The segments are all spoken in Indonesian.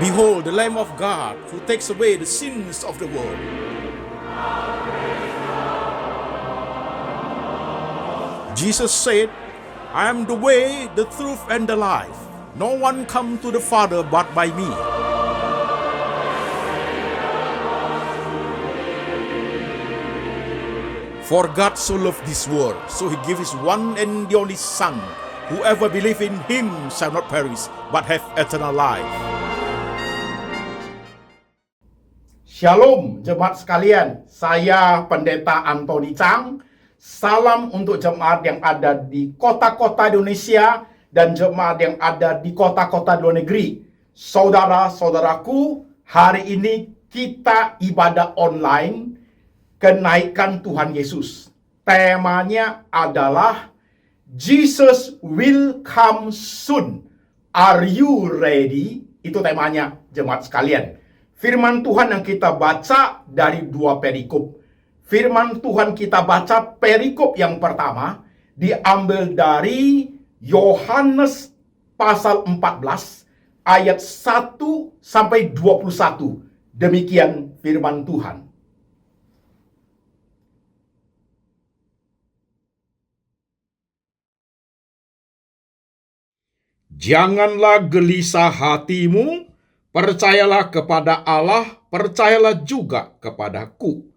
Behold, the Lamb of God who takes away the sins of the world. Jesus said, I am the way, the truth, and the life. No one come to the Father but by me. For God so loved this world, so he gave his one and the only Son. Whoever believe in him shall not perish, but have eternal life. Shalom jemaat sekalian, saya Pendeta Antoni Chang. Salam untuk jemaat yang ada di kota-kota Indonesia dan jemaat yang ada di kota-kota luar negeri. Saudara-saudaraku, hari ini kita ibadah online kenaikan Tuhan Yesus. Temanya adalah Jesus will come soon. Are you ready? Itu temanya jemaat sekalian. Firman Tuhan yang kita baca dari dua perikop. Firman Tuhan kita baca perikop yang pertama diambil dari Yohanes pasal 14 ayat 1 sampai 21. Demikian firman Tuhan. Janganlah gelisah hatimu, percayalah kepada Allah, percayalah juga kepadaku.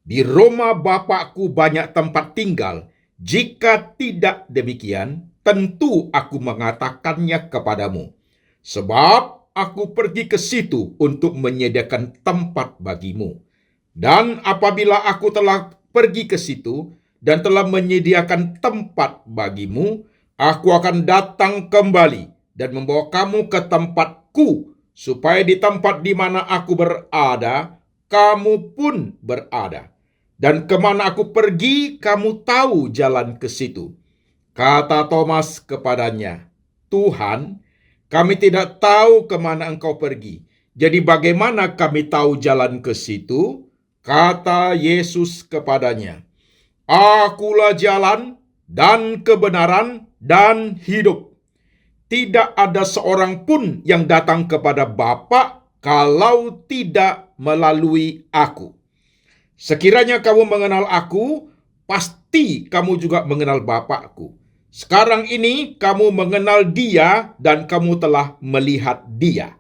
Di rumah Bapakku banyak tempat tinggal. Jika tidak demikian, tentu aku mengatakannya kepadamu. Sebab aku pergi ke situ untuk menyediakan tempat bagimu. Dan apabila aku telah pergi ke situ dan telah menyediakan tempat bagimu, aku akan datang kembali dan membawa kamu ke tempatku, supaya di tempat di mana aku berada, kamu pun berada. Dan kemana aku pergi, kamu tahu jalan ke situ. Kata Thomas kepadanya, Tuhan, kami tidak tahu kemana engkau pergi. Jadi bagaimana kami tahu jalan ke situ? Kata Yesus kepadanya, Akulah jalan dan kebenaran dan hidup. Tidak ada seorang pun yang datang kepada Bapa kalau tidak melalui aku. Sekiranya kamu mengenal aku, pasti kamu juga mengenal Bapakku. Sekarang ini kamu mengenal Dia dan kamu telah melihat Dia.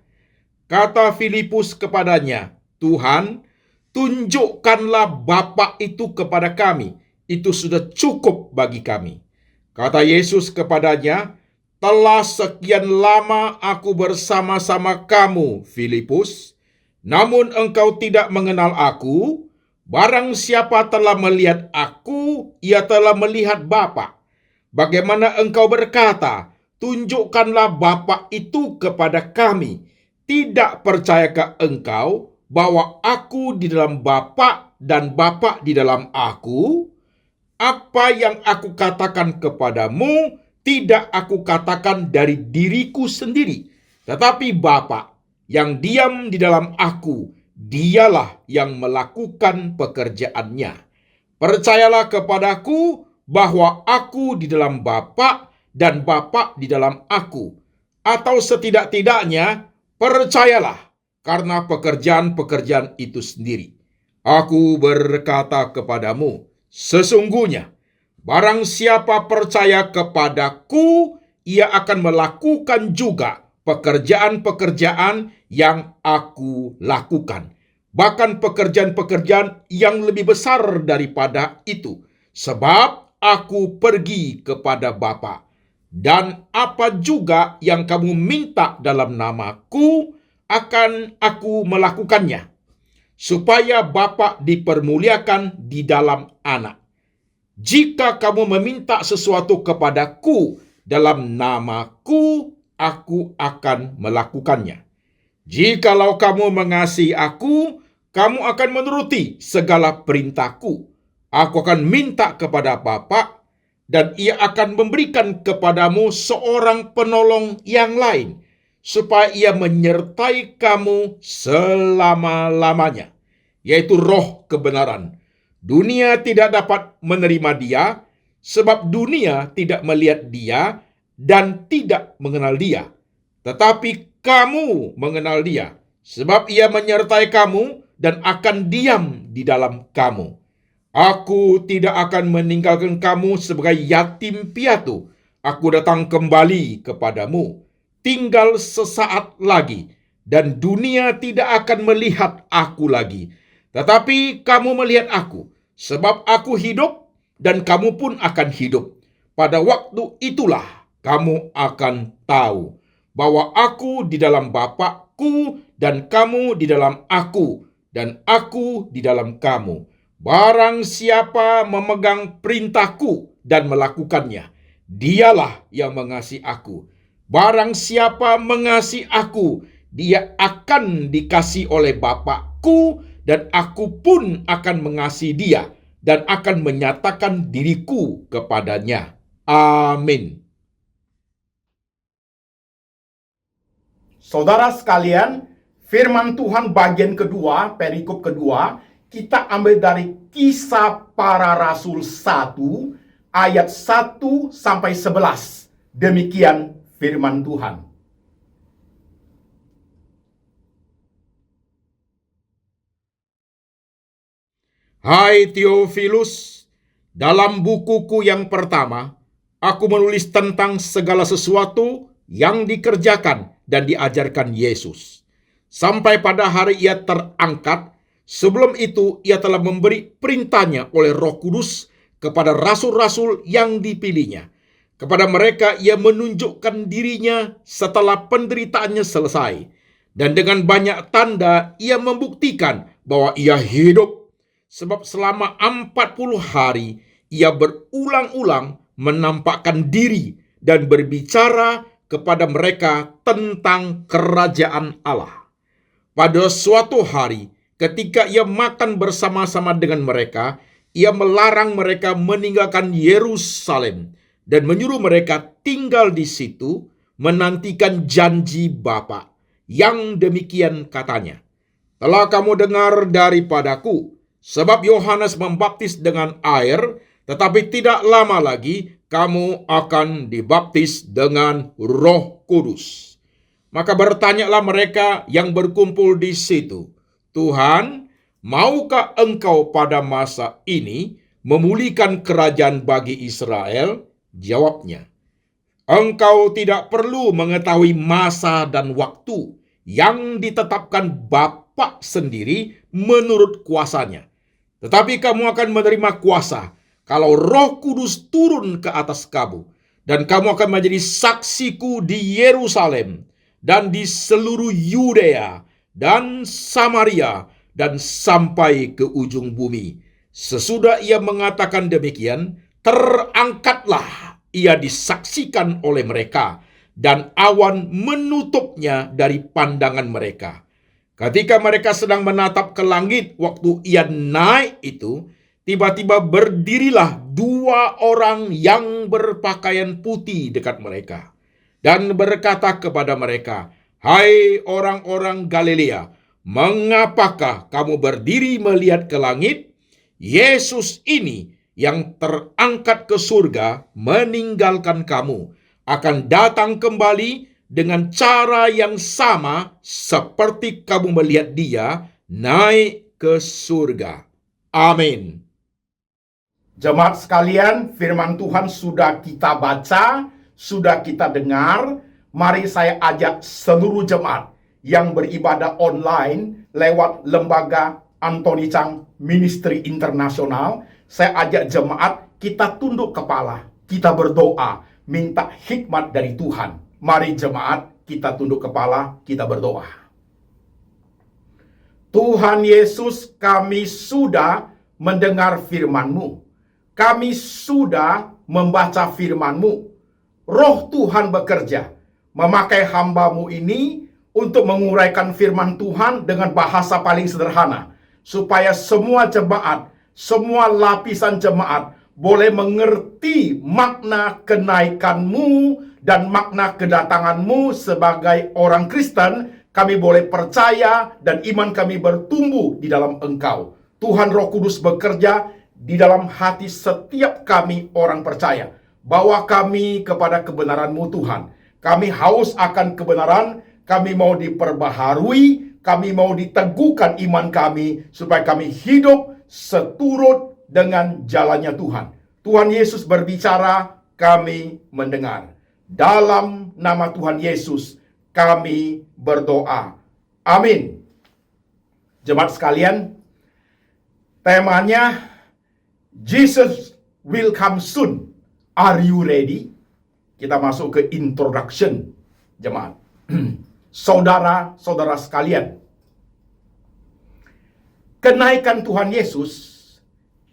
Kata Filipus kepadanya, Tuhan, tunjukkanlah Bapa itu kepada kami. Itu sudah cukup bagi kami. Kata Yesus kepadanya, telah sekian lama aku bersama-sama kamu, Filipus, namun engkau tidak mengenal aku. Barang siapa telah melihat aku, ia telah melihat Bapa. Bagaimana engkau berkata, tunjukkanlah Bapa itu kepada kami? Tidak percayakah engkau bahwa aku di dalam Bapa dan Bapa di dalam aku? Apa yang aku katakan kepadamu, tidak aku katakan dari diriku sendiri, tetapi Bapa yang diam di dalam aku, Dialah yang melakukan pekerjaannya. Percayalah kepadaku bahwa aku di dalam Bapa dan Bapa di dalam aku. Atau setidak-tidaknya percayalah karena pekerjaan-pekerjaan itu sendiri. Aku berkata kepadamu, sesungguhnya barang siapa percaya kepadaku, ia akan melakukan juga pekerjaan-pekerjaan yang aku lakukan. Bahkan pekerjaan-pekerjaan yang lebih besar daripada itu. Sebab aku pergi kepada Bapa. Dan apa juga yang kamu minta dalam namaku, akan aku melakukannya. Supaya Bapa dipermuliakan di dalam Anak. Jika kamu meminta sesuatu kepadaku dalam namaku, aku akan melakukannya. Jikalau kamu mengasihi aku, kamu akan menuruti segala perintahku. Aku akan minta kepada Bapa, dan ia akan memberikan kepadamu seorang penolong yang lain, supaya ia menyertai kamu selama-lamanya, yaitu Roh kebenaran. Dunia tidak dapat menerima Dia, sebab dunia tidak melihat Dia dan tidak mengenal Dia. Tetapi kamu mengenal Dia, sebab Ia menyertai kamu dan akan diam di dalam kamu. Aku tidak akan meninggalkan kamu sebagai yatim piatu. Aku datang kembali kepadamu. Tinggal sesaat lagi, dan dunia tidak akan melihat aku lagi. Tetapi kamu melihat aku, sebab aku hidup, dan kamu pun akan hidup. Pada waktu itulah kamu akan tahu bahwa aku di dalam Bapa-Ku, dan kamu di dalam aku, dan aku di dalam kamu. Barang siapa memegang perintahku dan melakukannya, dialah yang mengasihi aku. Barang siapa mengasihi aku, dia akan dikasihi oleh Bapa-Ku, dan aku pun akan mengasihi dia dan akan menyatakan diriku kepadanya. Amin. Saudara sekalian, firman Tuhan bagian kedua, perikop kedua, kita ambil dari Kisah Para Rasul 1, ayat 1 sampai 11. Demikian firman Tuhan. Hai Theophilus, dalam bukuku yang pertama, aku menulis tentang segala sesuatu yang dikerjakan dan diajarkan Yesus. Sampai pada hari Ia terangkat, sebelum itu Ia telah memberi perintahnya oleh Roh Kudus kepada rasul-rasul yang dipilihnya. Kepada mereka Ia menunjukkan dirinya setelah penderitaannya selesai. Dan dengan banyak tanda Ia membuktikan bahwa Ia hidup. Sebab selama 40 hari Ia berulang-ulang menampakkan diri dan berbicara kepada mereka tentang kerajaan Allah. Pada suatu hari, ketika Ia makan bersama-sama dengan mereka, Ia melarang mereka meninggalkan Yerusalem dan menyuruh mereka tinggal di situ, menantikan janji Bapa. Yang demikian katanya, "Telah kamu dengar daripadaku, sebab Yohanes membaptis dengan air, tetapi tidak lama lagi kamu akan dibaptis dengan Roh Kudus." Maka bertanyalah mereka yang berkumpul di situ, "Tuhan, maukah Engkau pada masa ini memulihkan kerajaan bagi Israel?" Jawabnya, "Engkau tidak perlu mengetahui masa dan waktu yang ditetapkan Bapa sendiri menurut kuasanya. Tetapi kamu akan menerima kuasa kalau Roh Kudus turun ke atas kamu, dan kamu akan menjadi saksiku di Yerusalem dan di seluruh Yudea dan Samaria dan sampai ke ujung bumi." Sesudah Ia mengatakan demikian, terangkatlah Ia disaksikan oleh mereka, dan awan menutupnya dari pandangan mereka. Ketika mereka sedang menatap ke langit waktu Ia naik itu, tiba-tiba berdirilah 2 orang yang berpakaian putih dekat mereka dan berkata kepada mereka, "Hai orang-orang Galilea, mengapakah kamu berdiri melihat ke langit? Yesus ini yang terangkat ke surga meninggalkan kamu, akan datang kembali dengan cara yang sama seperti kamu melihat Dia naik ke surga." Amin. Jemaat sekalian, firman Tuhan sudah kita baca, sudah kita dengar. Mari saya ajak seluruh jemaat yang beribadah online lewat lembaga Anthony Chang Ministry Internasional. Saya ajak jemaat kita tunduk kepala, kita berdoa, minta hikmat dari Tuhan. Mari jemaat, kita tunduk kepala, kita berdoa. Tuhan Yesus, kami sudah mendengar firman-Mu. Kami sudah membaca firman-Mu. Roh Tuhan bekerja, memakai hamba-Mu ini untuk menguraikan firman Tuhan dengan bahasa paling sederhana, supaya semua jemaat, semua lapisan jemaat boleh mengerti makna kenaikan-Mu dan makna kedatangan-Mu sebagai orang Kristen. Kami boleh percaya dan iman kami bertumbuh di dalam Engkau. Tuhan Roh Kudus bekerja di dalam hati setiap kami orang percaya. Bawa kami kepada kebenaran-Mu Tuhan. Kami haus akan kebenaran, kami mau diperbaharui, kami mau diteguhkan iman kami, supaya kami hidup seturut dengan jalannya Tuhan. Tuhan Yesus berbicara, kami mendengar. Dalam nama Tuhan Yesus, kami berdoa. Amin. Jemaat sekalian, temanya Jesus will come soon. Are you ready? Kita masuk ke introduction, jemaat. Saudara-saudara sekalian, kenaikan Tuhan Yesus,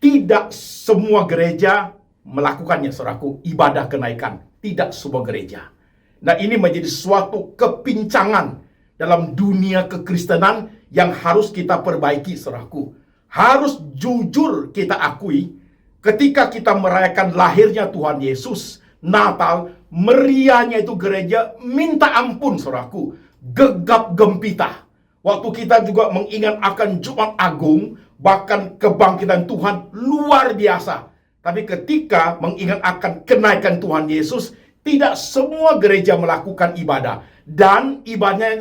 tidak semua gereja melakukannya, saudaraku, ibadah kenaikan. Tidak semua gereja. Nah, ini menjadi suatu kepincangan dalam dunia kekristenan yang harus kita perbaiki, saudaraku. Harus jujur kita akui, ketika kita merayakan lahirnya Tuhan Yesus, Natal, meriahnya itu gereja minta ampun, saudaraku. Gegap gempita. Waktu kita juga mengingat akan Jumat Agung, bahkan kebangkitan Tuhan luar biasa. Tapi ketika mengingat akan kenaikan Tuhan Yesus, tidak semua gereja melakukan ibadah. Dan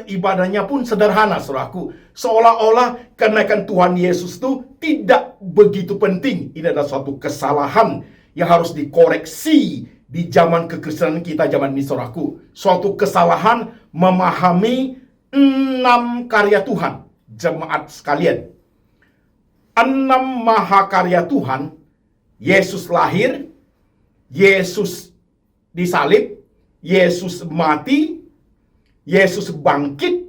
ibadahnya pun sederhana, saudaraku. Seolah-olah kenaikan Tuhan Yesus itu tidak begitu penting. Ini adalah suatu kesalahan yang harus dikoreksi di zaman kekristenan kita zaman ini, saudaraku. Suatu kesalahan memahami 6 karya Tuhan. Jemaat sekalian, 6 mahakarya Tuhan. Yesus lahir, Yesus disalib, Yesus mati, Yesus bangkit,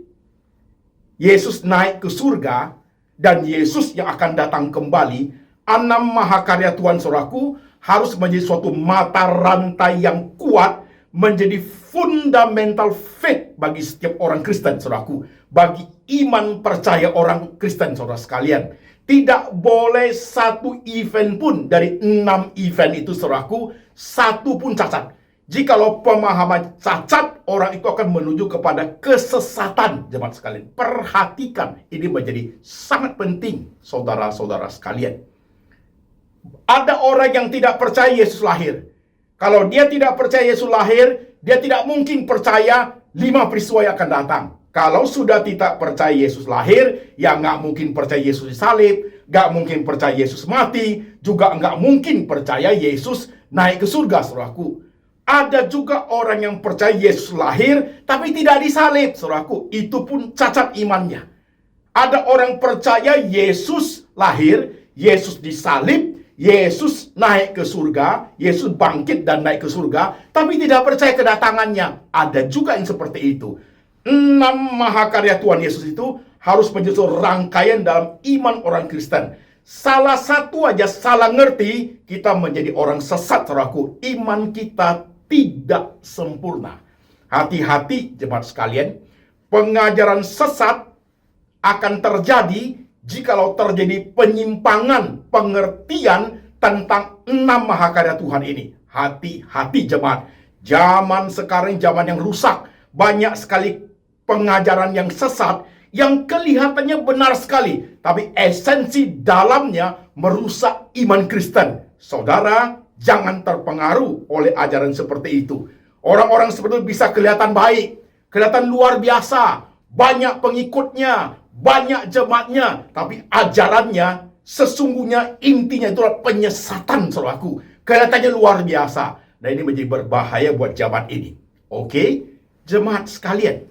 Yesus naik ke surga, dan Yesus yang akan datang kembali. 6 mahakarya Tuhan, saudaraku, harus menjadi suatu mata rantai yang kuat, menjadi fundamental faith bagi setiap orang Kristen, saudaraku. Bagi iman percaya orang Kristen, saudara sekalian. Tidak boleh satu event pun dari 6 event itu, saudaraku, satu pun cacat. Jikalau pemahaman cacat, orang itu akan menuju kepada kesesatan, jemaat sekalian. Perhatikan, ini menjadi sangat penting, saudara-saudara sekalian. Ada orang yang tidak percaya Yesus lahir. Kalau dia tidak percaya Yesus lahir, dia tidak mungkin percaya 5 peristiwa yang akan datang. Kalau sudah tidak percaya Yesus lahir, ya nggak mungkin percaya Yesus disalib, nggak mungkin percaya Yesus mati, juga nggak mungkin percaya Yesus naik ke surga, saudaraku. Ada juga orang yang percaya Yesus lahir, tapi tidak disalib, saudaraku. Itu pun cacat imannya. Ada orang percaya Yesus lahir, Yesus disalib, Yesus naik ke surga, Yesus bangkit dan naik ke surga, tapi tidak percaya kedatangannya. Ada juga yang seperti itu. 6 mahakarya Tuhan Yesus itu harus menjadi rangkaian dalam iman orang Kristen. Salah satu aja salah ngerti, kita menjadi orang sesat, saudaraku. Iman kita tidak sempurna. Hati-hati, jemaat sekalian. Pengajaran sesat akan terjadi jikalau terjadi penyimpangan pengertian tentang 6 mahakarya Tuhan ini. Hati-hati, jemaat. Zaman sekarang zaman yang rusak. Banyak sekali pengajaran yang sesat yang kelihatannya benar sekali, tapi esensi dalamnya merusak iman Kristen. Saudara, jangan terpengaruh oleh ajaran seperti itu. Orang-orang seperti itu bisa kelihatan baik, kelihatan luar biasa, banyak pengikutnya, banyak jemaatnya, tapi ajarannya sesungguhnya intinya itulah penyesatan, saudaraku. Kelihatannya luar biasa. Dan ini menjadi berbahaya buat jemaat ini. Oke, jemaat sekalian.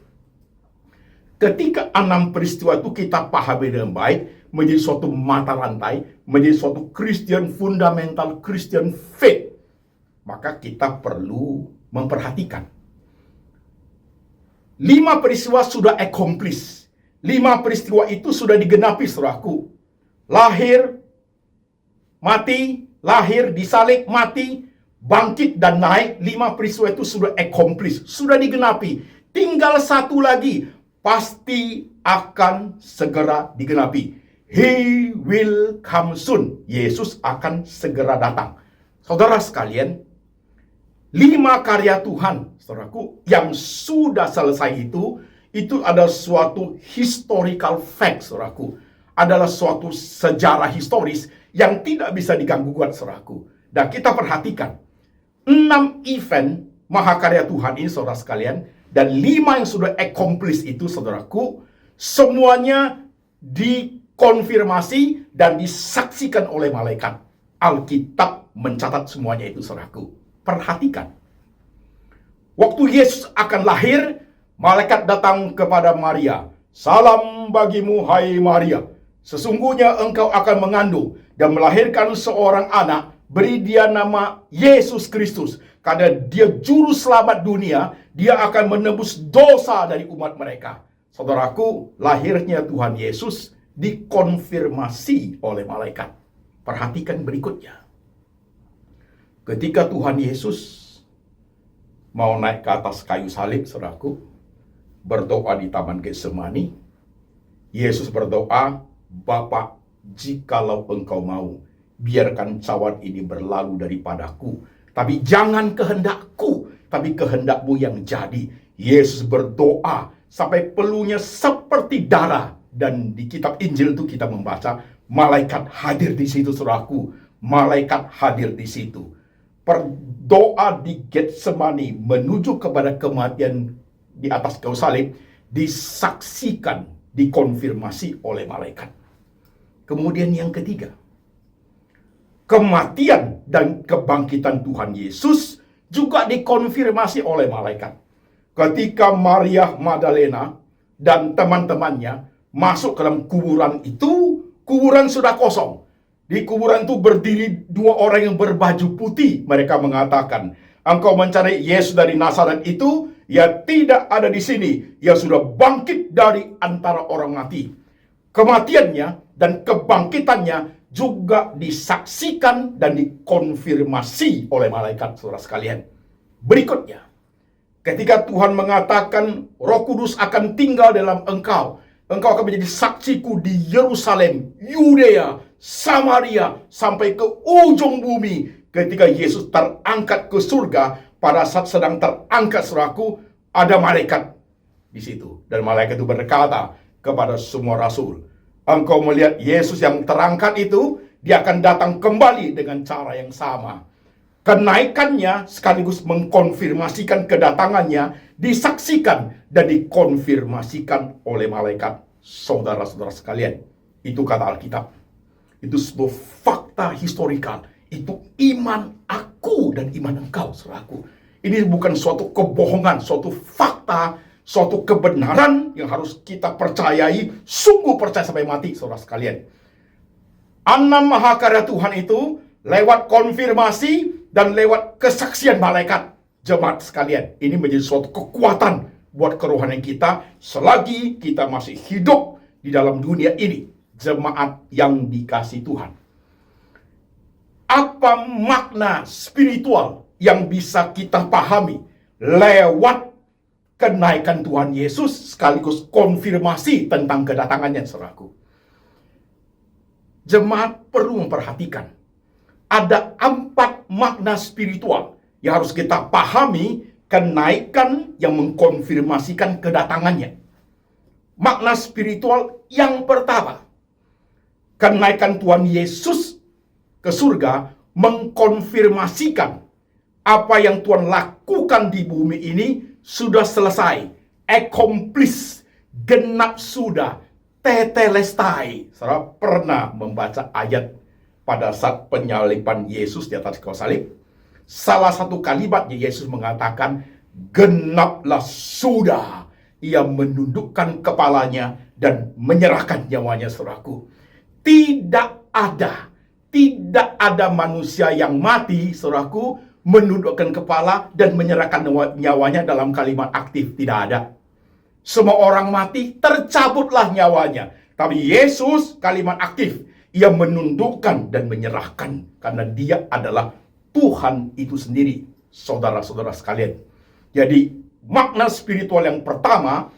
Ketika 6 peristiwa itu kita pahami dengan baik, menjadi suatu mata rantai, menjadi suatu Christian fundamental, Christian faith, maka kita perlu memperhatikan. 5 peristiwa sudah accomplish. 5 peristiwa itu sudah digenapi, saudaraku. Lahir, mati, lahir, disalib, mati, bangkit dan naik. 5 peristiwa itu sudah accomplish, sudah digenapi. Tinggal satu lagi, pasti akan segera digenapi. He will come soon. Yesus akan segera datang. Saudara sekalian, 5 karya Tuhan, saudaraku, yang sudah selesai itu adalah suatu historical fact, saudaraku. Adalah suatu sejarah historis yang tidak bisa diganggu gugat, saudaraku. Dan kita perhatikan, 6 event mahakarya Tuhan ini, saudara sekalian, dan 5 yang sudah accomplish itu, saudaraku, semuanya dikonfirmasi dan disaksikan oleh malaikat. Alkitab mencatat semuanya itu, saudaraku. Perhatikan. Waktu Yesus akan lahir, malaikat datang kepada Maria. Salam bagimu, hai Maria. Sesungguhnya engkau akan mengandung dan melahirkan seorang anak, beri dia nama Yesus Kristus. Karena dia juru selamat dunia, dia akan menebus dosa dari umat mereka. Saudaraku, lahirnya Tuhan Yesus dikonfirmasi oleh malaikat. Perhatikan berikutnya. Ketika Tuhan Yesus mau naik ke atas kayu salib, saudaraku, berdoa di Taman Getsemani, Yesus berdoa, Bapa, jikalau engkau mau, biarkan cawan ini berlalu daripadaku. Tapi jangan kehendakku, tapi kehendakmu yang jadi. Yesus berdoa sampai peluhnya seperti darah. Dan di kitab Injil itu kita membaca, malaikat hadir di situ, saudaraku. Malaikat hadir di situ. Berdoa di Getsemani menuju kepada kematian di atas kayu salib disaksikan, dikonfirmasi oleh malaikat. Kemudian yang ketiga, kematian dan kebangkitan Tuhan Yesus juga dikonfirmasi oleh malaikat. Ketika Maria Magdalena dan teman-temannya masuk ke dalam kuburan itu, kuburan sudah kosong. Di kuburan itu berdiri 2 orang yang berbaju putih. Mereka mengatakan, engkau mencari Yesus dari Nazaret itu, ia tidak ada di sini. Ia sudah bangkit dari antara orang mati. Kematiannya dan kebangkitannya juga disaksikan dan dikonfirmasi oleh malaikat, saudara sekalian. Berikutnya, ketika Tuhan mengatakan Roh Kudus akan tinggal dalam engkau, engkau akan menjadi saksiku di Yerusalem, Yudea, Samaria, sampai ke ujung bumi. Ketika Yesus terangkat ke surga, pada saat sedang terangkat, saudaraku, ada malaikat di situ. Dan malaikat itu berkata kepada semua rasul, engkau melihat Yesus yang terangkat itu, dia akan datang kembali dengan cara yang sama. Kenaikannya sekaligus mengkonfirmasikan kedatangannya, disaksikan dan dikonfirmasikan oleh malaikat. Saudara-saudara sekalian, itu kata Alkitab. Itu sebuah fakta historikal. Itu iman aku dan iman engkau, saudaraku. Ini bukan suatu kebohongan, suatu fakta, suatu kebenaran yang harus kita percayai, sungguh percaya sampai mati, saudara sekalian. 6 mahakarya Tuhan itu lewat konfirmasi dan lewat kesaksian malaikat. Jemaat sekalian, ini menjadi suatu kekuatan buat kerohanian kita selagi kita masih hidup di dalam dunia ini. Jemaat yang dikasihi Tuhan. Apa makna spiritual yang bisa kita pahami lewat kenaikan Tuhan Yesus sekaligus konfirmasi tentang kedatangannya, saudaraku? Jemaat perlu memperhatikan ada 4 makna spiritual yang harus kita pahami kenaikan yang mengkonfirmasikan kedatangannya. Makna spiritual yang pertama, kenaikan Tuhan Yesus ke surga mengkonfirmasikan apa yang Tuhan lakukan di bumi ini sudah selesai, accomplish, genap sudah, tetelestai. Saudara pernah membaca ayat pada saat penyaliban Yesus di atas kayu salib? Salah satu kalimatnya Yesus mengatakan, genaplah sudah. Ia menundukkan kepalanya dan menyerahkan nyawanya, saudaraku. Tidak ada manusia yang mati, saudaraku, menundukkan kepala dan menyerahkan nyawanya dalam kalimat aktif. Tidak ada. Semua orang mati, tercabutlah nyawanya. Tapi Yesus kalimat aktif. Ia menundukkan dan menyerahkan. Karena dia adalah Tuhan itu sendiri, saudara-saudara sekalian. Jadi, makna spiritual yang pertama,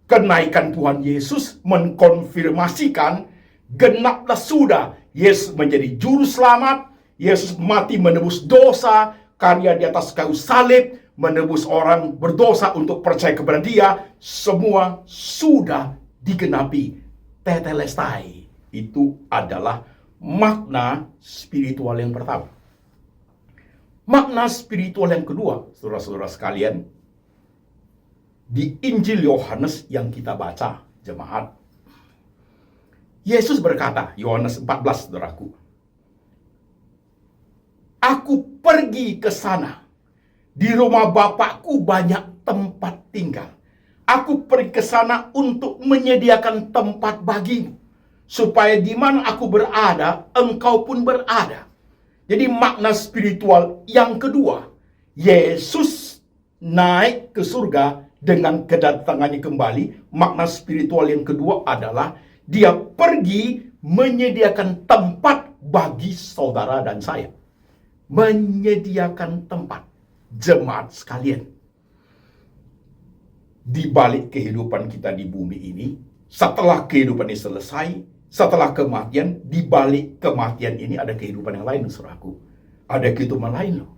kenaikan Tuhan Yesus mengkonfirmasikan genaplah sudah. Yesus menjadi juru selamat. Yesus mati menebus dosa. Karya di atas kayu salib menebus orang berdosa untuk percaya kepada dia. Semua sudah digenapi. Tetelestai. Itu adalah makna spiritual yang pertama. Makna spiritual yang kedua, saudara-saudara sekalian, di Injil Yohanes yang kita baca, jemaat. Yesus berkata, Yohanes 14, saudaraku, aku pergi ke sana. Di rumah Bapakku banyak tempat tinggal. Aku pergi ke sana untuk menyediakan tempat bagimu, supaya di mana aku berada, engkau pun berada. Jadi makna spiritual yang kedua, Yesus naik ke surga dengan kedatangannya kembali. Makna spiritual yang kedua adalah dia pergi menyediakan tempat bagi saudara dan saya. Menyediakan tempat. Jemaat sekalian, di balik kehidupan kita di bumi ini, setelah kehidupan ini selesai, setelah kematian, di balik kematian ini ada kehidupan yang lain, saudaraku. Ada kehidupan lain loh.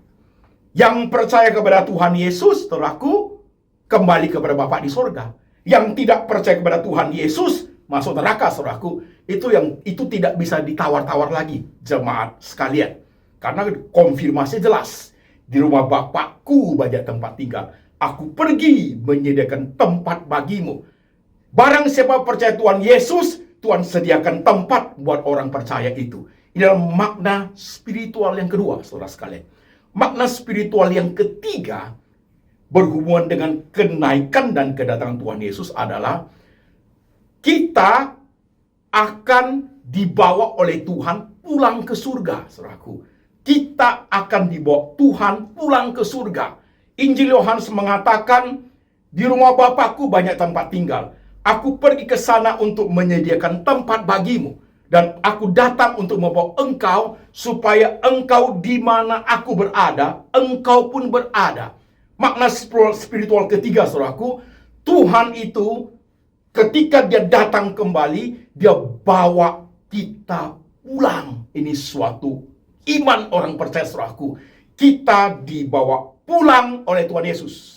Yang percaya kepada Tuhan Yesus, saudaraku, kembali kepada Bapa di sorga. Yang tidak percaya kepada Tuhan Yesus, masuk neraka, saudaraku. Itu tidak bisa ditawar-tawar lagi, jemaat sekalian. Karena konfirmasi jelas. Di rumah Bapakku banyak tempat tinggal. Aku pergi menyediakan tempat bagimu. Barang siapa percaya Tuhan Yesus, Tuhan sediakan tempat buat orang percaya itu. Ini adalah makna spiritual yang kedua, saudara sekalian. Makna spiritual yang ketiga berhubungan dengan kenaikan dan kedatangan Tuhan Yesus adalah kita akan dibawa oleh Tuhan pulang ke surga, saudaraku. Kita akan dibawa Tuhan pulang ke surga. Injil Yohanes mengatakan, di rumah Bapakku banyak tempat tinggal. Aku pergi ke sana untuk menyediakan tempat bagimu. Dan aku datang untuk membawa engkau, supaya engkau di mana aku berada, engkau pun berada. Makna spiritual ketiga, saudaraku, Tuhan itu ketika dia datang kembali, dia bawa kita pulang. Ini suatu iman orang percaya, saudaraku. Kita dibawa pulang oleh Tuhan Yesus.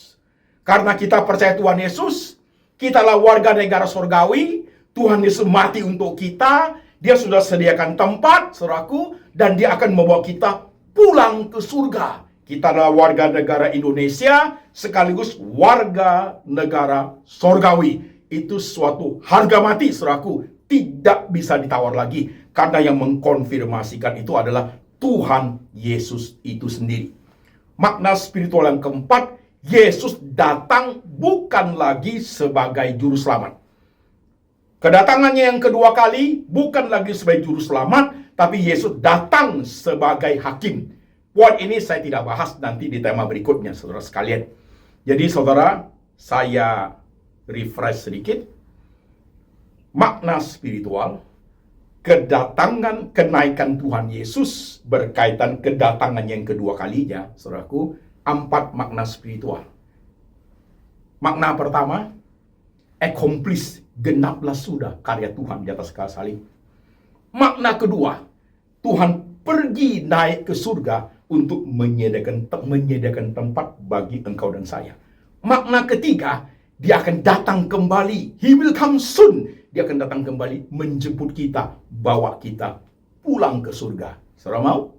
Karena kita percaya Tuhan Yesus, kitalah warga negara surgawi. Tuhan Yesus mati untuk kita. Dia sudah sediakan tempat, saudaraku, dan dia akan membawa kita pulang ke surga. Kita adalah warga negara Indonesia, sekaligus warga negara surgawi. Itu suatu harga mati, saudaraku. Tidak bisa ditawar lagi. Karena yang mengkonfirmasikan itu adalah Tuhan Yesus itu sendiri. Makna spiritual yang keempat, Yesus datang bukan lagi sebagai juru selamat. Kedatangannya yang kedua kali bukan lagi sebagai juru selamat, tapi Yesus datang sebagai hakim. Poin ini saya tidak bahas nanti di tema berikutnya, saudara sekalian. Jadi saudara, saya refresh sedikit. Makna spiritual, kedatangan kenaikan Tuhan Yesus berkaitan kedatangan yang kedua kalinya, saudaraku, 4 makna spiritual. Makna pertama, accomplish, genaplah sudah karya Tuhan di atas kayu salib. Makna kedua, Tuhan pergi naik ke surga untuk menyediakan tempat bagi engkau dan saya. Makna ketiga, dia akan datang kembali. He will come soon. Dia akan datang kembali menjemput kita, bawa kita pulang ke surga. Saudara mau?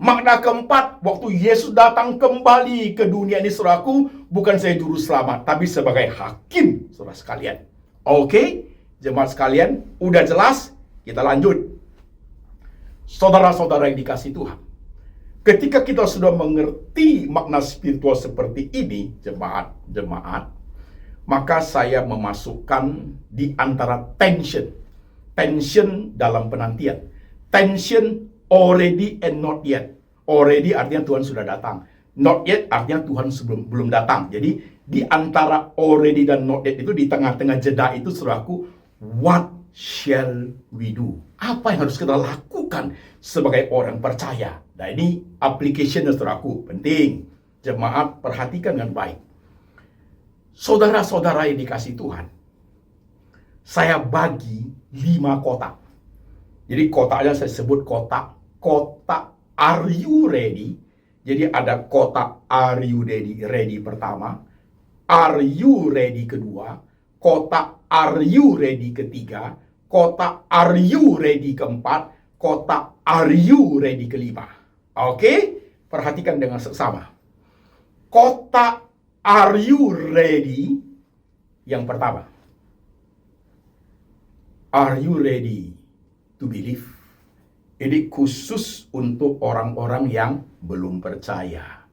Makna keempat, waktu Yesus datang kembali ke dunia ini, saudaraku, bukan sebagai juru selamat, tapi sebagai hakim, saudara sekalian. Oke, jemaat sekalian, udah jelas? Kita lanjut. Saudara-saudara yang dikasihi Tuhan, ketika kita sudah mengerti makna spiritual seperti ini, jemaat, maka saya memasukkan di antara tension dalam penantian. Tension already and not yet. Already artinya Tuhan sudah datang. Not yet artinya Tuhan belum datang. Jadi di antara already dan not yet itu, di tengah-tengah jeda itu, saudaraku, what shall we do? Apa yang harus kita lakukan sebagai orang percaya? Nah, ini application-nya, saudaraku, penting. Jemaat, perhatikan dengan baik. Saudara-saudara yang dikasih Tuhan, saya bagi 5 kotak. Jadi kotaknya saya sebut kotak Are You Ready? Jadi ada kotak Are You Ready pertama, Are You Ready kedua, kotak Are You Ready ketiga, kotak Are You Ready keempat, kotak Are You Ready kelima. Oke? Perhatikan dengan seksama. Kotak Are You Ready Yang pertama, are you ready to believe? Ini khusus untuk orang-orang yang belum percaya.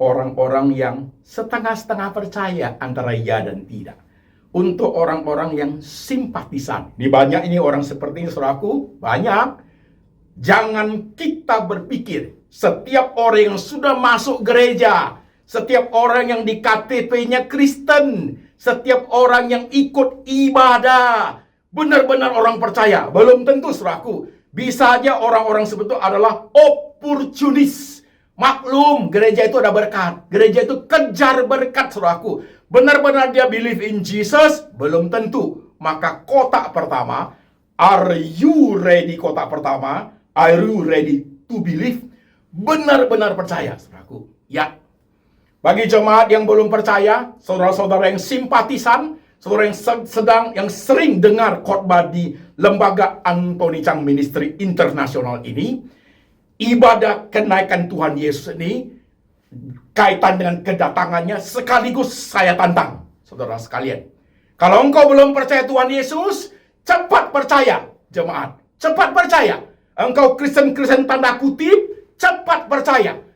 Orang-orang yang setengah-setengah percaya antara ya dan tidak. Untuk orang-orang yang simpatisan. Ini banyak ini orang seperti ini, saudaraku. Banyak. Jangan kita berpikir setiap orang yang sudah masuk gereja, setiap orang yang di KTP-nya Kristen, setiap orang yang ikut ibadah, benar-benar orang percaya. Belum tentu, saudaraku. Bisa aja orang-orang seperti itu adalah oportunis. Maklum, gereja itu ada berkat. Gereja itu kejar berkat, saudaraku. Benar-benar dia believe in Jesus? Belum tentu. Maka kotak pertama, are you ready? Kotak pertama, are you ready to believe? Benar-benar percaya, saudaraku. Ya. Bagi jemaat yang belum percaya, saudara-saudara yang simpatisan, saudara yang sering dengar khotbah di Lembaga Anthony Chang Ministry Internasional ini, ibadah kenaikan Tuhan Yesus ini kaitan dengan kedatangannya, sekaligus saya tantang saudara sekalian. Kalau engkau belum percaya Tuhan Yesus, cepat percaya jemaat, cepat percaya. Engkau Kristen-Kristen tanda kutip, cepat percaya.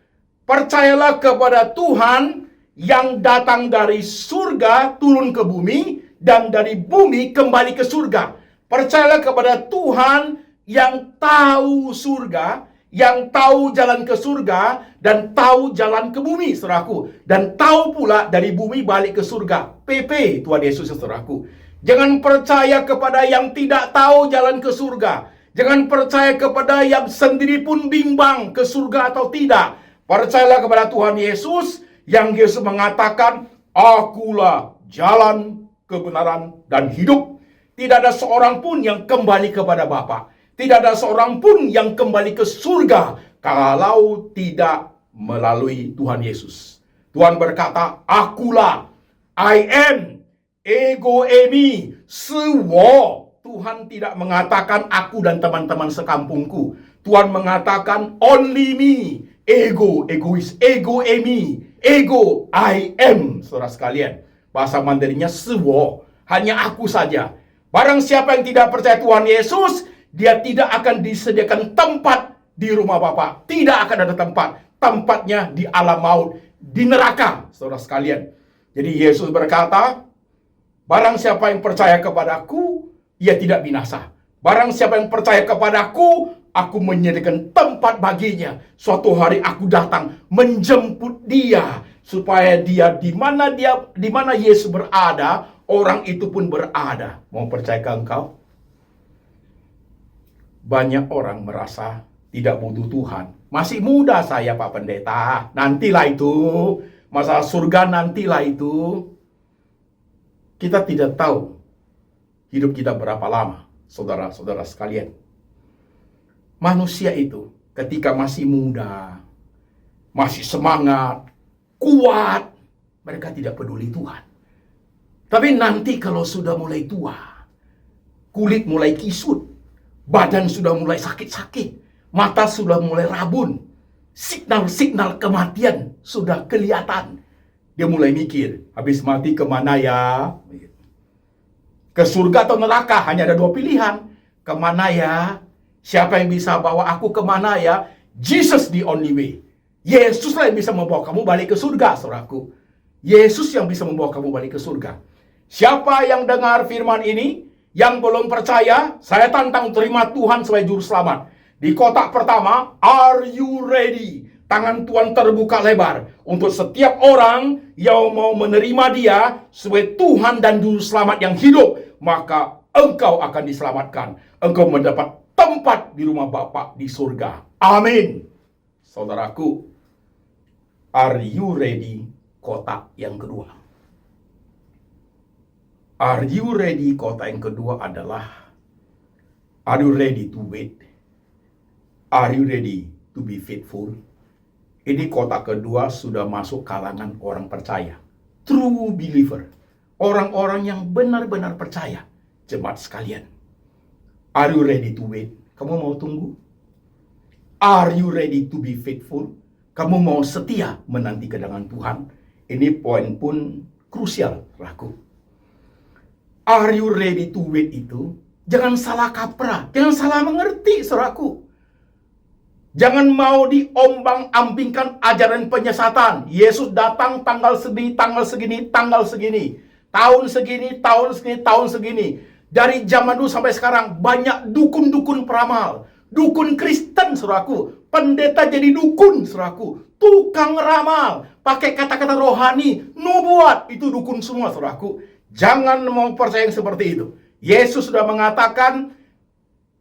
Percayalah kepada Tuhan yang datang dari surga turun ke bumi, dan dari bumi kembali ke surga. Percayalah kepada Tuhan yang tahu surga, yang tahu jalan ke surga, dan tahu jalan ke bumi, saudaraku. Dan tahu pula dari bumi balik ke surga. PP Tuhan Yesus, saudaraku. Jangan percaya kepada yang tidak tahu jalan ke surga. Jangan percaya kepada yang sendiri pun bimbang ke surga atau tidak. Percayalah kepada Tuhan Yesus, yang Yesus mengatakan, akulah jalan, kebenaran, dan hidup. Tidak ada seorang pun yang kembali kepada Bapa. Tidak ada seorang pun yang kembali ke surga kalau tidak melalui Tuhan Yesus. Tuhan berkata, akulah, I am, ego eimi, sewo. Tuhan tidak mengatakan aku dan teman-teman sekampungku. Tuhan mengatakan only me, ego, egois, ego eimi, ego, I am. Saudara sekalian, bahasa Mandarinnya sewo, hanya aku saja. Barang siapa yang tidak percaya Tuhan Yesus, dia tidak akan disediakan tempat di rumah Bapa. Tidak akan ada tempat. Tempatnya di alam maut, di neraka, saudara sekalian. Jadi Yesus berkata, barang siapa yang percaya kepadaku, ia tidak binasa. Barang siapa yang percaya kepadaku, aku menyediakan tempat baginya. Suatu hari aku datang menjemput dia, supaya dia di mana Yesus berada, orang itu pun berada. Mau percaya ke engkau? Banyak orang merasa tidak butuh Tuhan. Masih muda saya, Pak Pendeta. Nantilah itu. Masalah surga nantilah itu. Kita tidak tahu hidup kita berapa lama, saudara-saudara sekalian. Manusia itu ketika masih muda, masih semangat, kuat, mereka tidak peduli Tuhan. Tapi nanti kalau sudah mulai tua, kulit mulai kisut, badan sudah mulai sakit-sakit, mata sudah mulai rabun, signal-signal kematian sudah kelihatan. Dia mulai mikir, habis mati kemana ya? Ke surga atau neraka? Hanya ada dua pilihan. Kemana ya? Siapa yang bisa bawa aku kemana ya? Jesus the only way. Yesuslah yang bisa membawa kamu balik ke surga, saudaraku. Yesus yang bisa membawa kamu balik ke surga. Siapa yang dengar firman ini, yang belum percaya, saya tantang terima Tuhan sebagai juru selamat. Di kotak pertama, are you ready? Tangan Tuhan terbuka lebar untuk setiap orang yang mau menerima dia sebagai Tuhan dan juru selamat yang hidup. Maka engkau akan diselamatkan. Engkau mendapat tempat di rumah Bapa di surga. Amin. Saudaraku, are you ready? Kotak yang kedua. Are you ready? Kotak yang kedua adalah, are you ready to wait? Are you ready to be faithful? Ini kotak kedua sudah masuk kalangan orang percaya. True believer. Orang-orang yang benar-benar percaya. Jemaat sekalian. Are you ready to wait? Kamu mau tunggu? Are you ready to be faithful? Kamu mau setia menanti kedatangan Tuhan? Ini poin pun krusial, raku. Are you ready to wait itu? Jangan salah kaprah, jangan salah mengerti, saudaraku. Jangan mau diombang-ambingkan ajaran penyesatan. Yesus datang tanggal segini, tanggal segini, tanggal segini. Tahun segini, tahun segini, tahun segini. Dari zaman dulu sampai sekarang banyak dukun-dukun peramal. Dukun Kristen, saudaraku. Pendeta jadi dukun, saudaraku. Tukang ramal. Pakai kata-kata rohani. Nubuat. Itu dukun semua, saudaraku. Jangan mau percaya yang seperti itu. Yesus sudah mengatakan,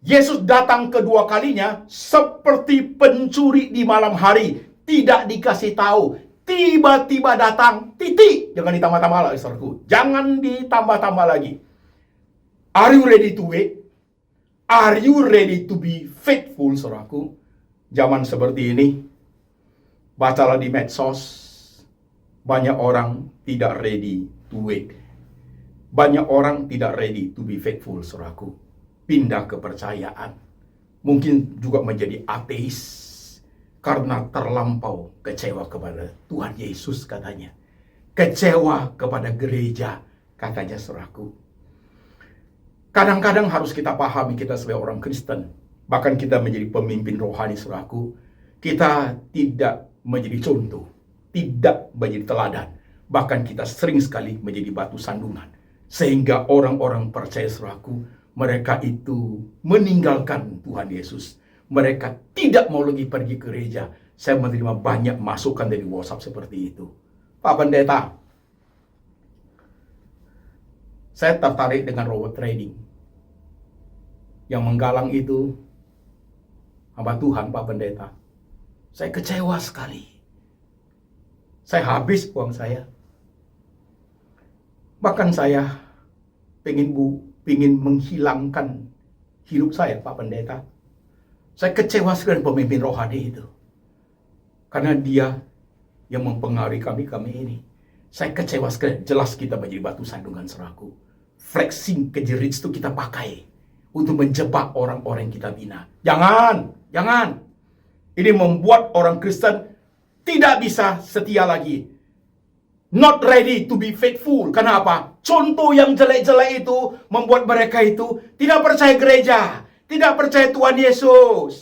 Yesus datang kedua kalinya seperti pencuri di malam hari. Tidak dikasih tahu. Tiba-tiba datang, titik. Jangan ditambah-tambah lagi, saudaraku. Jangan ditambah-tambah lagi. Are you ready to wait? Are you ready to be faithful, saudaraku? Zaman seperti ini, bacalah di medsos, banyak orang tidak ready to wait. Banyak orang tidak ready to be faithful, saudaraku. Pindah kepercayaan. Mungkin juga menjadi ateis karena terlampau kecewa kepada Tuhan Yesus, katanya. Kecewa kepada gereja, katanya, saudaraku. Kadang-kadang harus kita pahami, kita sebagai orang Kristen, bahkan kita menjadi pemimpin rohani, saudaraku, kita tidak menjadi contoh, tidak menjadi teladan. Bahkan kita sering sekali menjadi batu sandungan. Sehingga orang-orang percaya, saudaraku, mereka itu meninggalkan Tuhan Yesus. Mereka tidak mau lagi pergi ke gereja. Saya menerima banyak masukan dari WhatsApp seperti itu. Pak Pendeta, saya tertarik dengan robot trading. Yang menggalang itu hamba Tuhan, Pak Pendeta. Saya kecewa sekali. Saya habis uang saya. Bahkan saya ingin menghilangkan hidup saya, Pak Pendeta. Saya kecewa sekali dengan pemimpin rohani itu. Karena dia yang mempengaruhi kami ini. Saya kecewa sekali. Jelas kita menjadi batu sandungan, saudaraku. Flexing kejerit itu kita pakai untuk menjebak orang-orang yang kita bina. Jangan. Ini membuat orang Kristen tidak bisa setia lagi. Not ready to be faithful. Kenapa? Contoh yang jelek-jelek itu membuat mereka itu tidak percaya gereja, tidak percaya Tuhan Yesus.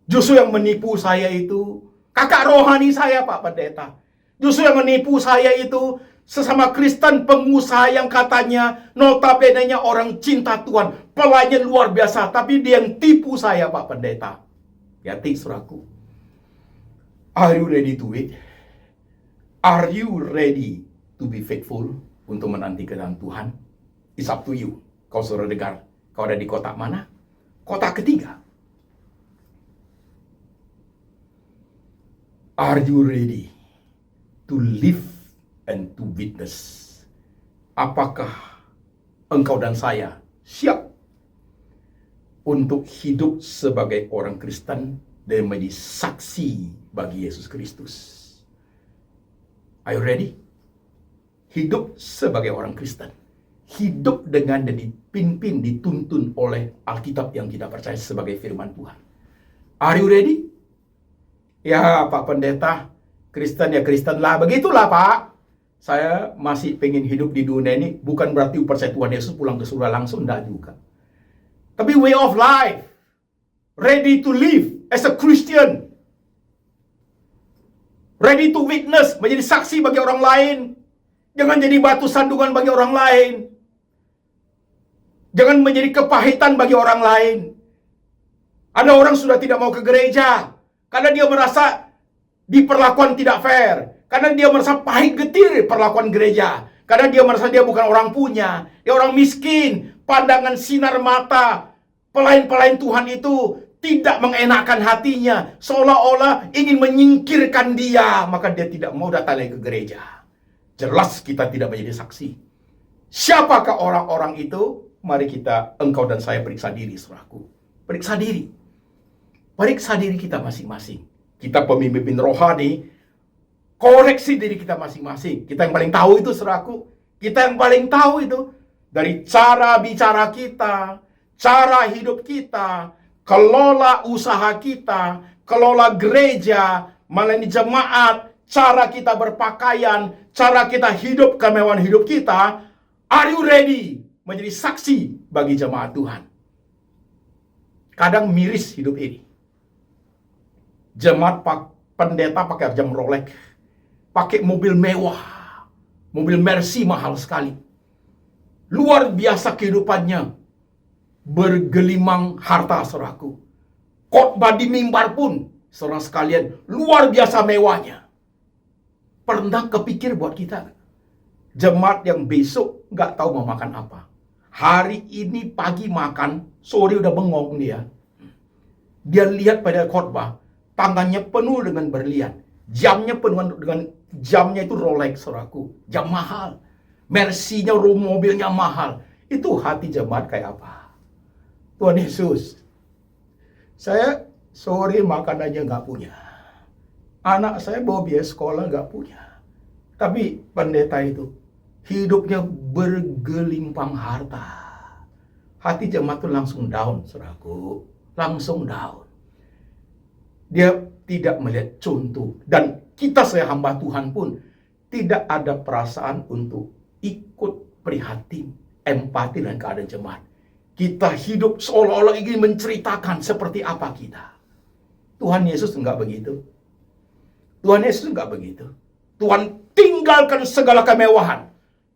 Justru yang menipu saya itu kakak rohani saya, Pak Pendeta. Justru yang menipu saya itu sesama Kristen pengusaha yang katanya notabene-nya orang cinta Tuhan, pelayan luar biasa, tapi dia yang tipu saya, Pak Pendeta. Hati, saudaraku. Are you ready to wait? Are you ready to be faithful untuk menanti kedatangan Tuhan? It's up to you. Kau suruh dengar, kau ada di kota mana? Kota ketiga. Are you ready to live and to witness? Apakah engkau dan saya siap untuk hidup sebagai orang Kristen dan menjadi saksi bagi Yesus Kristus? Are you ready? Hidup sebagai orang Kristen. Hidup dengan dan dipimpin, dituntun oleh Alkitab yang kita percaya sebagai firman Tuhan. Are you ready? Ya, Pak Pendeta, Kristen ya Kristen lah. Begitulah, Pak. Saya masih pengen hidup di dunia ini. Bukan berarti percaya Tuhan Yesus pulang ke surga langsung. Enggak juga. Tapi way of life. Ready to live as a Christian. Ready to witness. Menjadi saksi bagi orang lain. Jangan jadi batu sandungan bagi orang lain. Jangan menjadi kepahitan bagi orang lain. Ada orang sudah tidak mau ke gereja. Karena dia merasa diperlakukan tidak fair. Karena dia merasa pahit getir perlakuan gereja. Karena dia merasa dia bukan orang punya. Dia orang miskin. Pandangan sinar mata pelayan-pelayan Tuhan itu tidak mengenakan hatinya. Seolah-olah ingin menyingkirkan dia. Maka dia tidak mau datang lagi ke gereja. Jelas kita tidak menjadi saksi. Siapakah orang-orang itu? Mari engkau dan saya periksa diri, saudaraku. Periksa diri. Periksa diri kita masing-masing. Kita pemimpin rohani, koreksi diri kita masing-masing. Kita yang paling tahu itu, saudaraku. Kita yang paling tahu itu. Dari cara bicara kita, cara hidup kita, kelola usaha kita, kelola gereja, melayani jemaat, cara kita berpakaian, cara kita hidup, kemewahan hidup kita, Are you ready menjadi saksi bagi jemaat Tuhan? Kadang miris hidup ini. Jemaat pendeta pakai jam Rolex, pakai mobil mewah, mobil Mercy mahal sekali. Luar biasa kehidupannya, bergelimang harta, saudaraku. Khotbah di mimbar pun, saudara sekalian, luar biasa mewahnya. Pernah kepikir buat kita, jemaat yang besok nggak tahu mau makan apa. Hari ini pagi makan, sore udah bengong dia. Dia lihat pada khotbah, tangannya penuh dengan berlian. Jamnya penuh dengan jamnya itu Rolex, saudaraku. Jam mahal. Mercy-nya, mobilnya mahal. Itu hati jemaat kayak apa? Tuhan Yesus, saya sore makan aja nggak punya. Anak saya bawa biaya sekolah nggak punya. Tapi pendeta itu hidupnya bergelimpang harta. Hati jemaat itu langsung down, saudaraku. Langsung down. Dia tidak melihat contoh. Dan kita, saya hamba Tuhan pun, tidak ada perasaan untuk ikut prihatin, empati dengan keadaan jemaat. Kita hidup seolah-olah ingin menceritakan seperti apa kita. Tuhan Yesus enggak begitu. Tuhan Yesus enggak begitu. Tuhan tinggalkan segala kemewahan.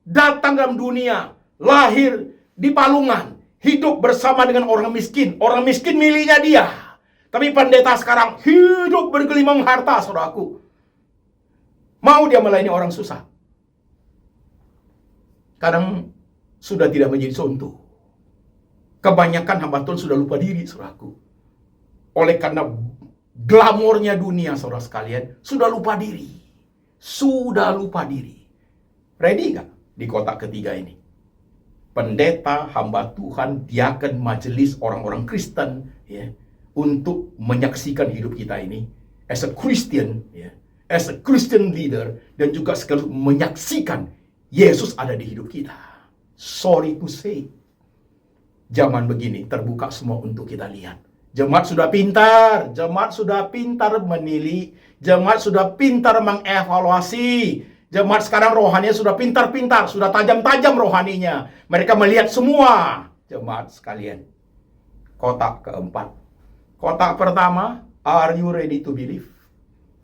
Datang dalam dunia, lahir di palungan, hidup bersama dengan orang miskin. Orang miskin miliknya dia. Tapi pendeta sekarang hidup bergelimang harta, saudaraku. Mau dia melayani orang susah. Kadang sudah tidak menjadi contoh. Kebanyakan hamba Tuhan sudah lupa diri, saudaraku. Oleh karena glamornya dunia, saudara sekalian, sudah lupa diri. Sudah lupa diri. Ready nggak di kotak ketiga ini? Pendeta, hamba Tuhan, diaken, majelis, orang-orang Kristen, ya, untuk menyaksikan hidup kita ini as a Christian, ya, as a Christian leader, dan juga sekaligus menyaksikan Yesus ada di hidup kita. Sorry to say, zaman begini terbuka semua untuk kita lihat. Jemaat sudah pintar menilai, jemaat sudah pintar mengevaluasi. Jemaat sekarang rohaninya sudah pintar-pintar, sudah tajam-tajam rohaninya. Mereka melihat semua. Jemaat sekalian, kotak keempat. Kotak pertama, are you ready to believe?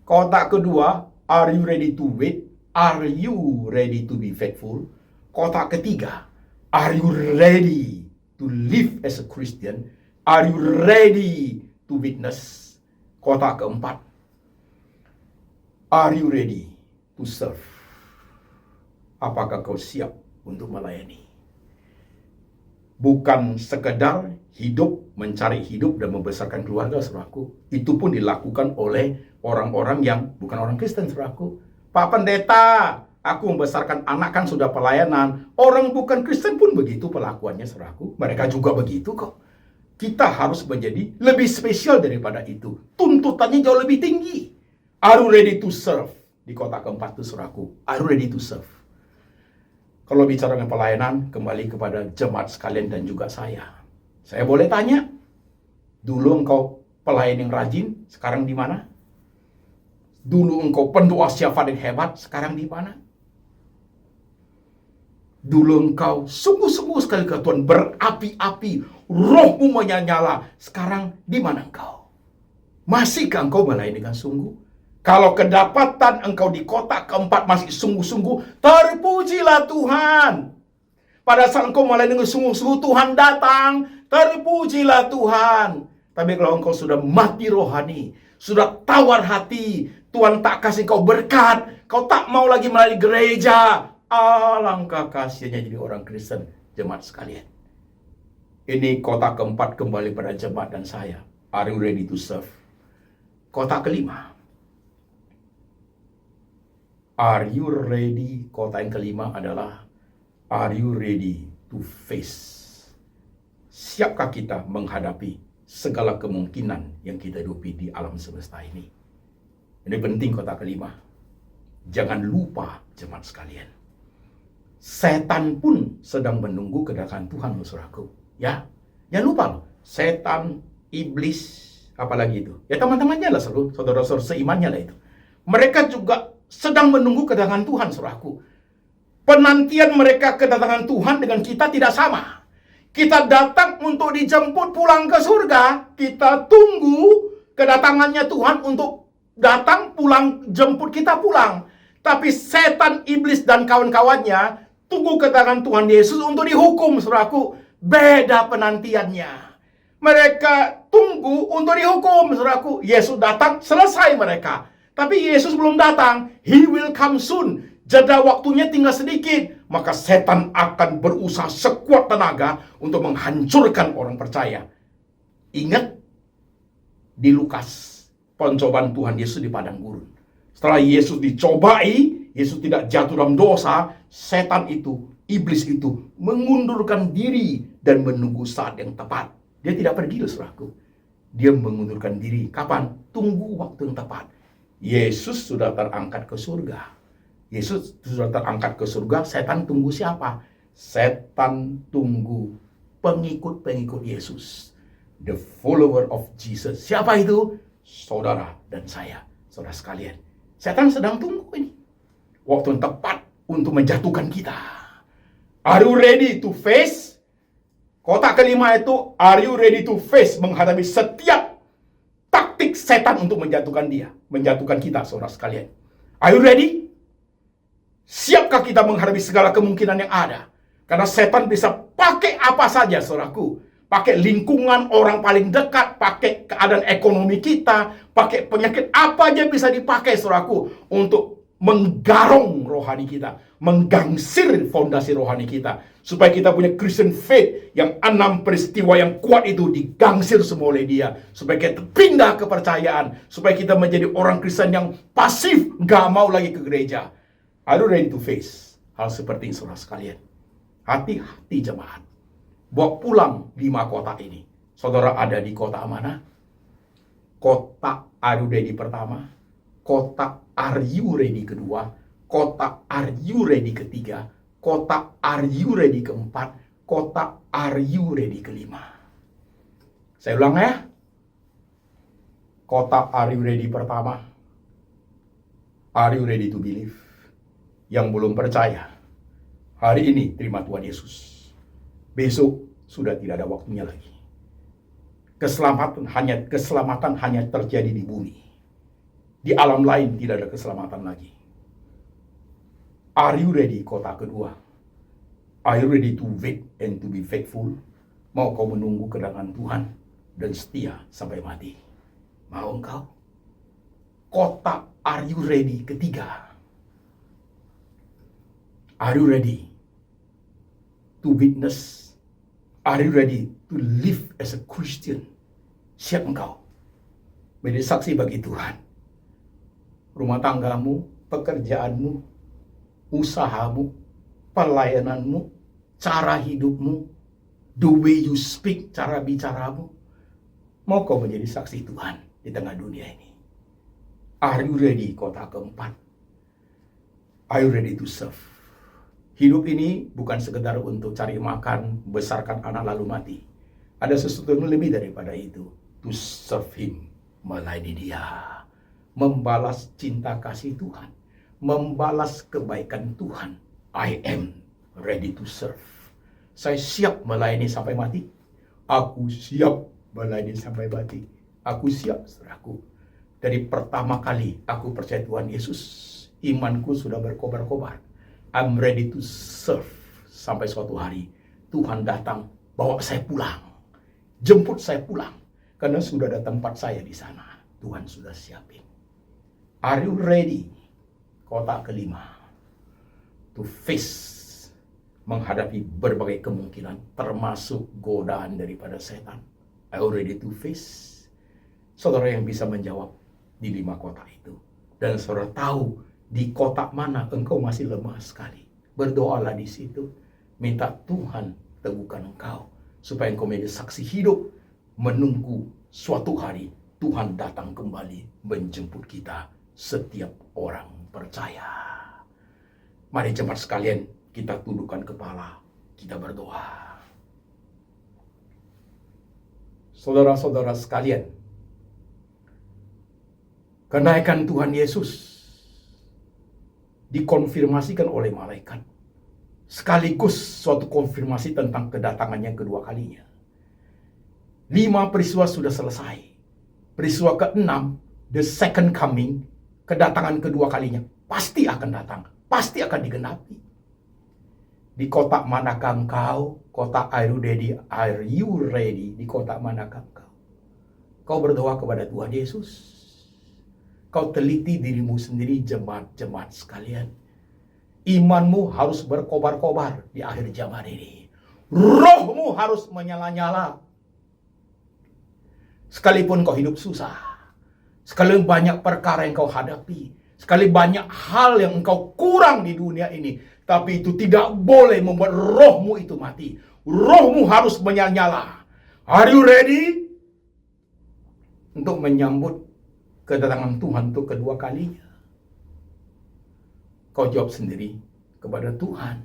Kotak kedua, are you ready to wait? Are you ready to be faithful? Kotak ketiga, are you ready to live as a Christian? Are you ready to witness? Kotak keempat, are you ready to serve? Apakah kau siap untuk melayani? Bukan sekedar hidup, mencari hidup dan membesarkan keluarga, saudaraku. Itu pun dilakukan oleh orang-orang yang bukan orang Kristen, saudaraku. Pak Pendeta, aku membesarkan anak kan sudah pelayanan. Orang bukan Kristen pun begitu pelakuannya, saudaraku. Mereka juga begitu kok. Kita harus menjadi lebih spesial daripada itu. Tuntutannya jauh lebih tinggi. Are you ready to serve? Di kotak keempat itu, saudaraku. Are you ready to serve? Kalau bicara dengan pelayanan, kembali kepada jemaat sekalian dan juga saya. Saya boleh tanya, dulu engkau pelayan yang rajin, sekarang di mana? Dulu engkau pendoa syafaat yang hebat, sekarang di mana? Dulu engkau sungguh-sungguh sekali ke Tuhan, berapi-api, rohmu menyala. Sekarang di mana engkau? Masihkah engkau melayani dengan sungguh? Kalau kedapatan engkau di kotak keempat masih sungguh-sungguh, terpujilah Tuhan. Pada saat engkau melayani dengan sungguh-sungguh, Tuhan datang, terpujilah Tuhan. Tapi kalau engkau sudah mati rohani, sudah tawar hati, Tuhan tak kasih kau berkat, kau tak mau lagi melayani gereja, alangkah kasihannya jadi orang Kristen, jemaat sekalian. Ini kotak keempat kembali pada jemaat dan saya. Are you ready to serve? Kotak kelima. Are you ready? Kota yang kelima adalah are you ready to face? Siapkah kita menghadapi segala kemungkinan yang kita hidupi di alam semesta ini? Ini penting kota kelima. Jangan lupa jemaat sekalian. Setan pun sedang menunggu kedatangan Tuhan, saudaraku. Ya, jangan lupa loh. Setan, iblis, apalagi itu. Ya teman-temannya lah, saudara-saudara seimannya lah itu. Mereka juga sedang menunggu kedatangan Tuhan, saudaraku. Penantian mereka kedatangan Tuhan dengan kita tidak sama. Kita datang untuk dijemput pulang ke surga. Kita tunggu kedatangannya Tuhan untuk datang pulang, jemput kita pulang. Tapi setan, iblis, dan kawan-kawannya tunggu kedatangan Tuhan Yesus untuk dihukum, saudaraku. Beda penantiannya. Mereka tunggu untuk dihukum, saudaraku. Yesus datang, selesai mereka. Tapi Yesus belum datang. He will come soon. Jeda waktunya tinggal sedikit. Maka setan akan berusaha sekuat tenaga untuk menghancurkan orang percaya. Ingat di Lukas, pencobaan Tuhan Yesus di padang gurun. Setelah Yesus dicobai, Yesus tidak jatuh dalam dosa, setan itu, iblis itu mengundurkan diri dan menunggu saat yang tepat. Dia tidak pergi, saudaraku. Dia mengundurkan diri. Kapan? Tunggu waktu yang tepat. Yesus sudah terangkat ke surga. Yesus sudah terangkat ke surga, setan tunggu siapa? Setan tunggu pengikut-pengikut Yesus. The follower of Jesus. Siapa itu? Saudara dan saya, saudara sekalian. Setan sedang tunggu ini. Waktu yang tepat untuk menjatuhkan kita. Are you ready to face? Kotak kelima itu, are you ready to face? Menghadapi setiap taktik setan untuk menjatuhkan dia. Menjatuhkan kita, saudara sekalian. Are you ready? Siapkah kita menghadapi segala kemungkinan yang ada? Karena setan bisa pakai apa saja, saudaraku. Pakai lingkungan orang paling dekat, pakai keadaan ekonomi kita, pakai penyakit, apa aja bisa dipakai, saudaraku, untuk menggarong rohani kita, menggangsir fondasi rohani kita, supaya kita punya Christian faith yang 6 peristiwa yang kuat itu digangsir semua oleh dia, supaya kita pindah kepercayaan, supaya kita menjadi orang Kristen yang pasif, gak mau lagi ke gereja. Are you ready to face hal seperti ini, saudara sekalian? Hati-hati jemaat. Bawa pulang 5 kota ini. Saudara ada di kota mana? Kota are you ready pertama. Kota are you ready kedua. Kota are you ready ketiga. Kota are you ready keempat. Kota are you ready kelima. Saya ulang ya. Kota are you ready pertama. Are you ready to believe? Yang belum percaya, hari ini terima Tuhan Yesus. Besok sudah tidak ada waktunya lagi. Keselamatan hanya terjadi di bumi. Di alam lain tidak ada keselamatan lagi. Are you ready, kota kedua? Are you ready to wait and to be faithful? Mau kau menunggu kedatangan Tuhan dan setia sampai mati? Mau engkau? Kota are you ready ketiga? Are you ready to witness? Are you ready to live as a Christian? Siap engkau menjadi saksi bagi Tuhan. Rumah tanggamu, pekerjaanmu, usahamu, pelayananmu, cara hidupmu, the way you speak, cara bicaramu. Mau kau menjadi saksi Tuhan di tengah dunia ini? Are you ready, kota keempat? Are you ready to serve? Hidup ini bukan sekedar untuk cari makan, besarkan anak lalu mati. Ada sesuatu yang lebih daripada itu. To serve Him, melayani Dia. Membalas cinta kasih Tuhan. Membalas kebaikan Tuhan. I am ready to serve. Saya siap melayani sampai mati. Aku siap melayani sampai mati. Aku siap, saudaraku. Dari pertama kali aku percaya Tuhan Yesus, imanku sudah berkobar-kobar. I'm ready to serve. Sampai suatu hari Tuhan datang bawa saya pulang. Jemput saya pulang. Karena sudah ada tempat saya di sana. Tuhan sudah siapin. Are you ready? Kota kelima. To face. Menghadapi berbagai kemungkinan. Termasuk godaan daripada setan. Are you ready to face? Saudara yang bisa menjawab di 5 kota itu. Dan saudara tahu di kota mana engkau masih lemah sekali. Berdoalah di situ. Minta Tuhan teguhkan engkau. Supaya engkau menjadi saksi hidup. Menunggu suatu hari Tuhan datang kembali menjemput kita. Setiap orang percaya. Mari jemaat sekalian, kita tundukkan kepala. Kita berdoa. Saudara-saudara sekalian, kenaikan Tuhan Yesus dikonfirmasikan oleh malaikat sekaligus suatu konfirmasi tentang kedatangan yang kedua kalinya. 5 peristiwa sudah selesai. Peristiwa ke-6, the second coming, kedatangan kedua kalinya, pasti akan datang, pasti akan digenapi. Di kota manakah engkau? Kota Are you ready? Di kota manakah engkau? Kau berdoa kepada Tuhan Yesus. Kau teliti dirimu sendiri, jemaat-jemaat sekalian. Imanmu harus berkobar-kobar di akhir zaman ini. Rohmu harus menyala-nyala. Sekalipun kau hidup susah, sekalipun banyak perkara yang kau hadapi, sekali banyak hal yang engkau kurang di dunia ini, tapi itu tidak boleh membuat rohmu itu mati. Rohmu harus menyala-nyala. Are you ready? Untuk menyambut kedatangan Tuhan untuk kedua kalinya. Kau jawab sendiri kepada Tuhan.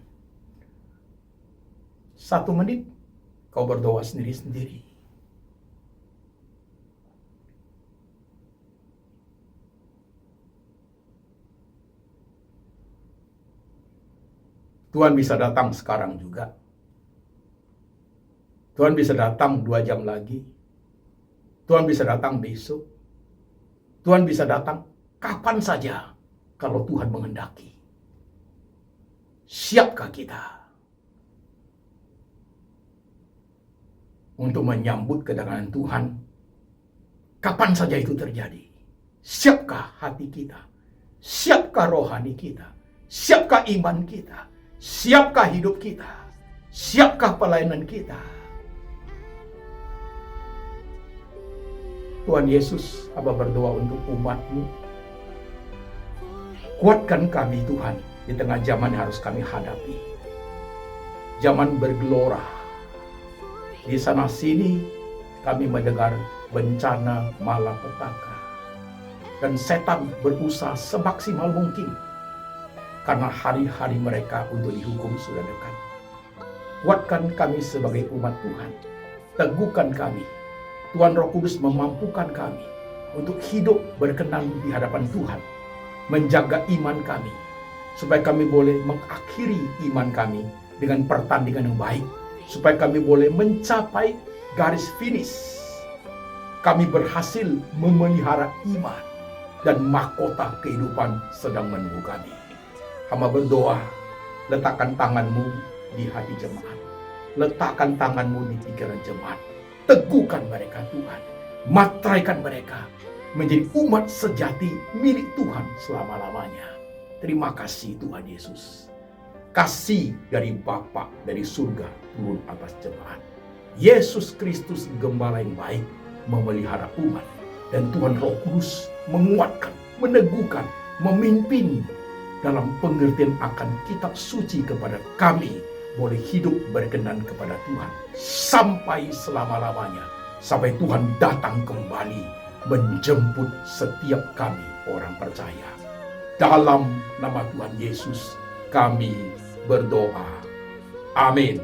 1 menit, kau berdoa sendiri-sendiri. Tuhan bisa datang sekarang juga. Tuhan bisa datang 2 jam lagi. Tuhan bisa datang besok. Tuhan bisa datang kapan saja kalau Tuhan menghendaki. Siapkah kita untuk menyambut kedatangan Tuhan kapan saja itu terjadi? Siapkah hati kita? Siapkah rohani kita? Siapkah iman kita? Siapkah hidup kita? Siapkah pelayanan kita? Tuhan Yesus, Hamba berdoa untuk umat-Mu. Kuatkan kami Tuhan di tengah zaman yang harus kami hadapi. Zaman bergelora. Di sana sini kami mendengar bencana malapetaka. Dan setan berusaha semaksimal mungkin. Karena hari-hari mereka untuk dihukum sudah dekat. Kuatkan kami sebagai umat Tuhan. Teguhkan kami. Tuhan Roh Kudus memampukan kami untuk hidup berkenan di hadapan Tuhan. Menjaga iman kami. Supaya kami boleh mengakhiri iman kami dengan pertandingan yang baik. Supaya kami boleh mencapai garis finish. Kami berhasil memelihara iman. Dan mahkota kehidupan sedang menunggu kami. Hamba berdoa, letakkan tangan-Mu di hati jemaat. Letakkan tangan-Mu di pikiran jemaat. Teguhkan mereka Tuhan. Matraikan mereka menjadi umat sejati milik Tuhan selama-lamanya. Terima kasih Tuhan Yesus. Kasih dari Bapa dari surga turun atas jemaat. Yesus Kristus gembala yang baik memelihara umat. Dan Tuhan Roh Kudus menguatkan, meneguhkan, memimpin dalam pengertian akan kitab suci kepada kami boleh hidup berkenan kepada Tuhan sampai selama-lamanya, sampai Tuhan datang kembali menjemput setiap kami orang percaya. Dalam nama Tuhan Yesus kami berdoa. Amin.